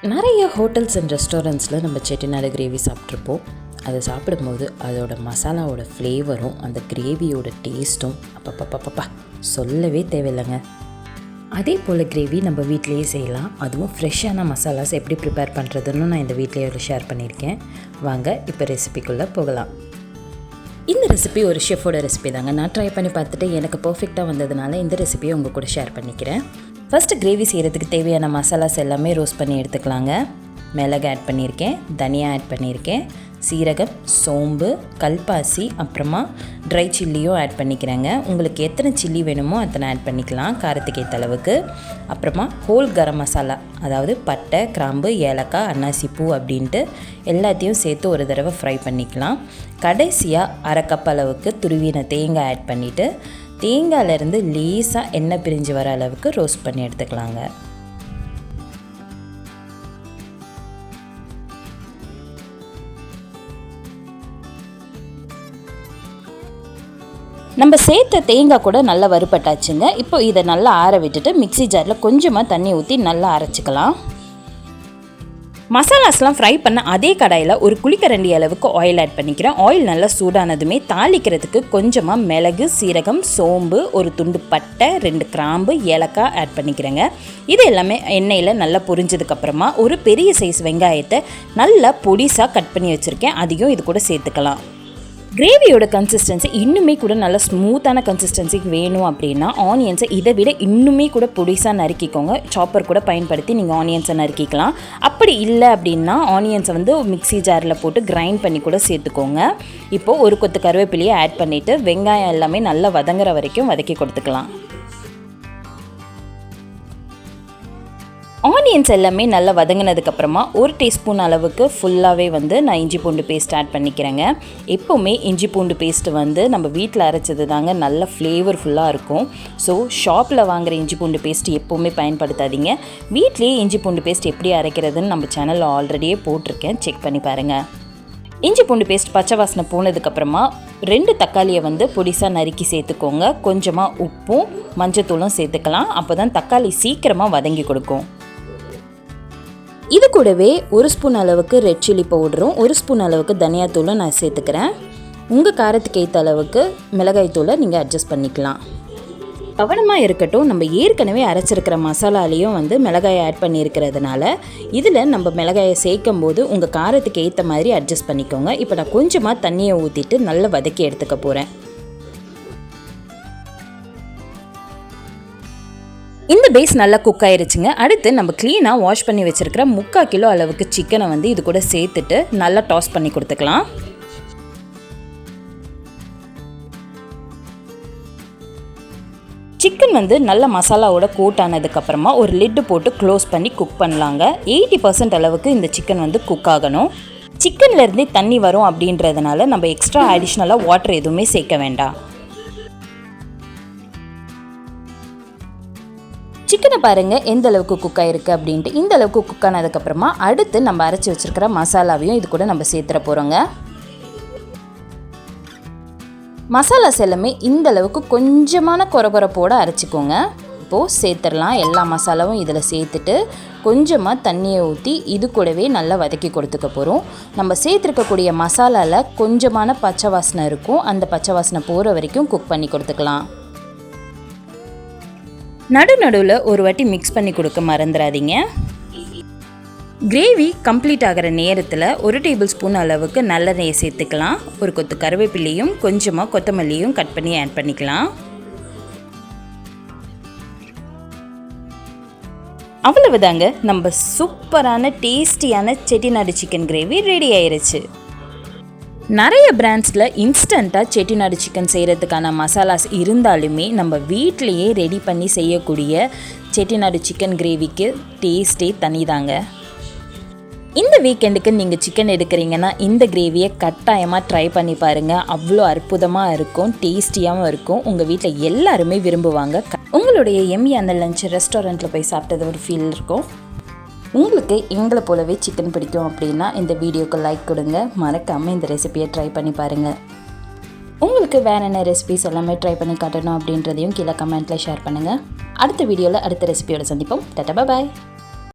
நிறைய hotels and ரெஸ்டாரண்ட்ஸில் நம்ம Chettinad gravy சாப்பிட்ருப்போம். அதை சாப்பிடும்போது அதோட மசாலாவோட ஃப்ளேவரும் அந்த கிரேவியோட டேஸ்ட்டும் அப்பப்பப்பப்பா சொல்லவே தேவையில்லைங்க. அதே போல் கிரேவி நம்ம வீட்டிலையே செய்யலாம். அதுவும் ஃப்ரெஷ்ஷான மசாலாஸ் எப்படி ப்ரிப்பேர் பண்ணுறதுன்னு நான் இந்த வீட்டிலேயே ஷேர் பண்ணியிருக்கேன். வாங்க இப்போ ரெசிபிக்குள்ளே போகலாம். இந்த ரெசிபி ஒரு ஷெஃபோட ரெசிபி தாங்க. நான் ட்ரை பண்ணி பார்த்துட்டு எனக்கு பர்ஃபெக்டாக வந்ததுனால இந்த ரெசிபியை உங்கள் கூட ஷேர் பண்ணிக்கிறேன். ஃபஸ்ட்டு கிரேவி செய்கிறதுக்கு தேவையான மசாலாஸ் எல்லாமே ரோஸ்ட் பண்ணி எடுத்துக்கலாங்க. மிளகு ஆட் பண்ணியிருக்கேன், தனியா ஆட் பண்ணியிருக்கேன், சீரகம், சோம்பு, கல்பாசி, அப்புறமா ட்ரை சில்லியும் ஆட் பண்ணிக்கிறேங்க. உங்களுக்கு எத்தனை சில்லி வேணுமோ அத்தனை ஆட் பண்ணிக்கலாம் காரத்துக்கு ஏற்ற அளவுக்கு. அப்புறமா ஹோல் கரம் மசாலா, அதாவது பட்டை, கிராம்பு, ஏலக்காய், அன்னாசி பூ அப்படின்ட்டு எல்லாத்தையும் சேர்த்து ஒரு தடவை ஃப்ரை பண்ணிக்கலாம். கடைசியாக அரை கப் அளவுக்கு துருவின தேங்காய் ஆட் பண்ணிவிட்டு தேங்காயிலேருந்து லேசாக எண்ணெய் பிரிஞ்சு வர அளவுக்கு ரோஸ்ட் பண்ணி எடுத்துக்கலாங்க. நம்ம சேர்த்த தேங்காய் கூட நல்லா வறுபட்டாச்சுங்க. இப்போ இதை நல்லா ஆற விட்டுட்டு மிக்ஸி ஜாரில் கொஞ்சமாக தண்ணி ஊற்றி நல்லா அரைச்சிக்கலாம். மசாலாஸ்லாம் ஃப்ரை பண்ண அதே கடாயில் ஒரு குழிக்கரண்டி அளவுக்கு ஆயில் ஆட் பண்ணிக்கிறேன். ஆயில் நல்லா சூடானதுமே தாளிக்கிறதுக்கு கொஞ்சமாக மிளகு, சீரகம், சோம்பு, ஒரு துண்டு பட்டை, 2 கிராம்பு, ஏலக்காய் ஆட் பண்ணிக்கிறேங்க. இது எல்லாமே எண்ணெயில் நல்லா பொரிஞ்சதுக்கப்புறமா ஒரு பெரிய சைஸ் வெங்காயத்தை நல்லா பொடிசாக கட் பண்ணி வச்சுருக்கேன். அதையும் இது கூட சேர்த்துக்கலாம். கிரேவியோட கன்சிஸ்டன்சி இன்னுமே கூட நல்லா ஸ்மூத்தான கன்சிஸ்டன்சிக்கு வேணும் அப்படின்னா ஆனியன்ஸை இதை விட இன்னுமே கூட பொடிசாக நறுக்கிக்கோங்க. சாப்பர் கூட பயன்படுத்தி நீங்கள் ஆனியன்ஸை நறுக்கிக்கலாம். அப்படி இல்லை அப்படின்னா ஆனியன்ஸை மிக்ஸி ஜாரில் போட்டு கிரைண்ட் பண்ணி கூட சேர்த்துக்கோங்க. இப்போது ஒரு கொத்து கருவேப்பிலையை ஆட் பண்ணிவிட்டு வெங்காயம் எல்லாமே நல்லா வதங்குற வரைக்கும் வதக்கி கொடுத்துக்கலாம். ஆனியன்ஸ் எல்லாமே நல்லா வதங்கினதுக்கப்புறமா 1 டீஸ்பூன் அளவுக்கு ஃபுல்லாகவே நான் இஞ்சி பூண்டு பேஸ்ட் ஆட் பண்ணிக்கிறேங்க. எப்போவுமே இஞ்சி பூண்டு பேஸ்ட்டு நம்ம வீட்டில் அரைச்சது தாங்க நல்ல ஃப்ளேவர்ஃபுல்லாக இருக்கும். ஸோ ஷாப்பில் வாங்குகிற இஞ்சி பூண்டு பேஸ்ட் எப்போவுமே பயன்படுத்தாதீங்க. வீட்லேயே இஞ்சி பூண்டு பேஸ்ட் எப்படி அரைக்கிறதுன்னு நம்ம சேனலில் ஆல்ரெடியே போட்டிருக்கேன், செக் பண்ணி பாருங்கள். இஞ்சி பூண்டு பேஸ்ட் பச்சை வாசனை போனதுக்கப்புறமா 2 தக்காளியை பொடிசாக நறுக்கி சேர்த்துக்கோங்க. கொஞ்சமாக உப்பும் மஞ்சத்தூளும் சேர்த்துக்கலாம். அப்போ தான் தக்காளி சீக்கிரமாக வதங்கி கொடுக்கும். இது கூடவே 1 ஸ்பூன் அளவுக்கு ரெட் சில்லி பவுடரும் 1 ஸ்பூன் அளவுக்கு தனியாத்தூளும் நான் சேர்த்துக்கிறேன். உங்கள் காரத்துக்கு ஏற்ற அளவுக்கு மிளகாய் தூளை நீங்கள் அட்ஜஸ்ட் பண்ணிக்கலாம். கவனமாக இருக்கட்டும், நம்ம ஏற்கனவே அரைச்சிருக்கிற மசாலாலேயும் மிளகாயை ஆட் பண்ணியிருக்கிறதுனால இதில் நம்ம மிளகாயை சேர்க்கும் போது உங்கள் காரத்துக்கு ஏற்ற மாதிரி அட்ஜஸ்ட் பண்ணிக்கோங்க. இப்போ நான் கொஞ்சமாக தண்ணியை ஊற்றிட்டு நல்லா வதக்கி எடுத்துக்க போகிறேன். இந்த பேஸ் நல்லா குக் ஆயிருச்சுங்க. அடுத்து நம்ம க்ளீனாக வாஷ் பண்ணி வச்சுருக்கிற 3/4 கிலோ அளவுக்கு சிக்கனை இது கூட சேர்த்துட்டு நல்லா டாஸ் பண்ணி கொடுத்துக்கலாம். சிக்கன் நல்ல மசாலாவோட கோட் ஆனதுக்கப்புறமா ஒரு லிட்டு போட்டு க்ளோஸ் பண்ணி குக் பண்ணலாங்க. 80% அளவுக்கு இந்த சிக்கன் குக் ஆகணும். சிக்கன்லேருந்தே தண்ணி வரும் அப்படின்றதுனால நம்ம எக்ஸ்ட்ரா அடிஷ்னலாக வாட்டர் எதுவுமே சேர்க்க வேண்டாம். சிக்கனை பாருங்கள் எந்த அளவுக்கு குக் ஆகிருக்கு அப்படின்ட்டு. இந்த அளவுக்கு குக் ஆனதுக்கப்புறமா அடுத்து நம்ம அரைச்சி வச்சுருக்கிற மசாலாவையும் இது கூட நம்ம சேர்த்துற போகிறோங்க. மசாலாஸ் எல்லாமே இந்த அளவுக்கு கொஞ்சமான கொரகொரப்போடு அரைச்சிக்கோங்க. இப்போது சேர்த்துடலாம். எல்லா மசாலாவும் இதில் சேர்த்துட்டு கொஞ்சமாக தண்ணியை ஊற்றி இது கூடவே நல்லா வதக்கி கொடுத்துக்க போகிறோம். நம்ம சேர்த்துருக்கக்கூடிய மசாலாவில் கொஞ்சமான பச்சை வாசனை இருக்கும். அந்த பச்சை வாசனை போகிற வரைக்கும் குக் பண்ணி கொடுத்துக்கலாம். நடுவில் ஒரு வாட்டி மிக்ஸ் பண்ணி கொடுக்க மறந்துடாதீங்க. கிரேவி கம்ப்ளீட் ஆகிற நேரத்தில் 1 டேபிள் ஸ்பூன் அளவுக்கு நல்லெண்ணெயை சேர்த்துக்கலாம். ஒரு கொத்து கருவேப்பிலையும் கொஞ்சமாக கொத்தமல்லியும் கட் பண்ணி ஆட் பண்ணிக்கலாம். அவ்வளவுதாங்க, நம்ம சூப்பரான டேஸ்டியான செட்டிநாடு சிக்கன் கிரேவி ரெடி ஆயிருச்சு. நிறைய பிராண்ட்ஸில் இன்ஸ்டண்ட்டாக செட்டிநாடு சிக்கன் செய்கிறதுக்கான மசாலாஸ் இருந்தாலுமே நம்ம வீட்டிலையே ரெடி பண்ணி செய்யக்கூடிய செட்டிநாடு சிக்கன் கிரேவிக்கு டேஸ்ட்டே தனிதாங்க. இந்த வீக்கெண்டுக்கு நீங்கள் சிக்கன் எடுக்கிறீங்கன்னா இந்த கிரேவியை கட்டாயமாக ட்ரை பண்ணி பாருங்கள். அவ்வளோ அற்புதமாக இருக்கும், டேஸ்டியாகவும் இருக்கும். உங்கள் வீட்டில் எல்லாருமே விரும்புவாங்க. உங்களுடைய எம்மியான லஞ்ச் ரெஸ்டாரண்ட்டில் போய் சாப்பிட்டது ஒரு ஃபீல் இருக்கும். உங்களுக்கு எங்களை போலவே சிக்கன் பிடிக்கும் அப்படின்னா இந்த வீடியோக்கு லைக் கொடுங்க. மறக்காமல் இந்த ரெசிபியை ட்ரை பண்ணி பாருங்கள். உங்களுக்கு வேறு என்ன ரெசிபிஸ் எல்லாமே ட்ரை பண்ணி காட்டணும் அப்படின்றதையும் கீழே கமெண்ட்டில் ஷேர் பண்ணுங்கள். அடுத்த வீடியோவில் அடுத்த ரெசிபியோட சந்திப்போம். டாடா, பாய்.